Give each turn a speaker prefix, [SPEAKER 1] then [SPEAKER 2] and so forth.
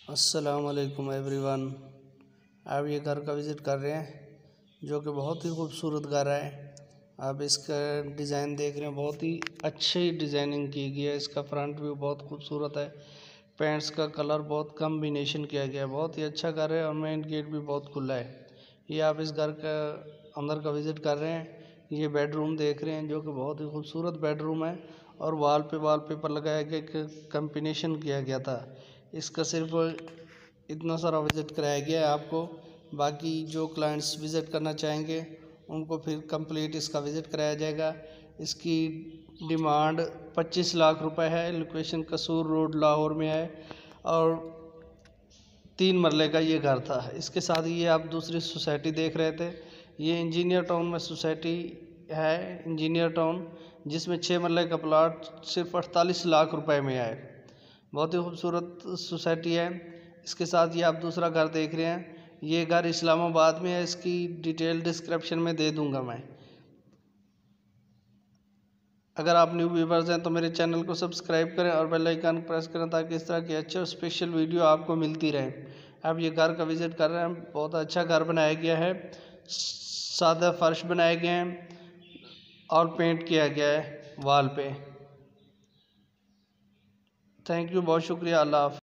[SPEAKER 1] अस्सलाम वालेकुम एवरीवन। आप ये घर का विज़िट कर रहे हैं जो कि बहुत ही खूबसूरत घर है। आप इसका डिज़ाइन देख रहे हैं, बहुत ही अच्छी डिज़ाइनिंग की गई है। इसका फ्रंट व्यू बहुत खूबसूरत है। पेंट्स का कलर बहुत कम्बिनेशन किया गया है। बहुत ही अच्छा घर है और मेन गेट भी बहुत खुला है। ये आप इस घर का अंदर का विज़िट कर रहे हैं। ये बेडरूम देख रहे हैं जो कि बहुत ही खूबसूरत बेडरूम है और वॉलपेपर लगाया गया, एक कम्बिनेशन किया गया था। इसका सिर्फ इतना सारा विज़िट कराया गया है आपको। बाकी जो क्लाइंट्स विज़िट करना चाहेंगे उनको फिर कंप्लीट इसका विज़िट कराया जाएगा। इसकी डिमांड 25 लाख रुपए है। लोकेशन कसूर रोड लाहौर में है और 3 मरले का ये घर था। इसके साथ ये आप दूसरी सोसाइटी देख रहे थे, ये इंजीनियर टाउन में सोसाइटी है, इंजीनियर टाउन, जिसमें 6 मरले का प्लाट सिर्फ 48 लाख रुपए में है। बहुत ही खूबसूरत सोसाइटी है। इसके साथ ये आप दूसरा घर देख रहे हैं, ये घर इस्लामाबाद में है। इसकी डिटेल डिस्क्रिप्शन में दे दूंगा मैं। अगर आप न्यू व्यूवर्स हैं तो मेरे चैनल को सब्सक्राइब करें और बेल आइकन प्रेस करें ताकि इस तरह की अच्छे और स्पेशल वीडियो आपको मिलती रहे। आप ये घर का विज़िट कर रहे हैं, बहुत अच्छा घर बनाया गया है। सादा फर्श बनाए गए हैं और पेंट किया गया है वॉल पे। थैंक यू, बहुत शुक्रिया। अल्लाह हाफ़िज़।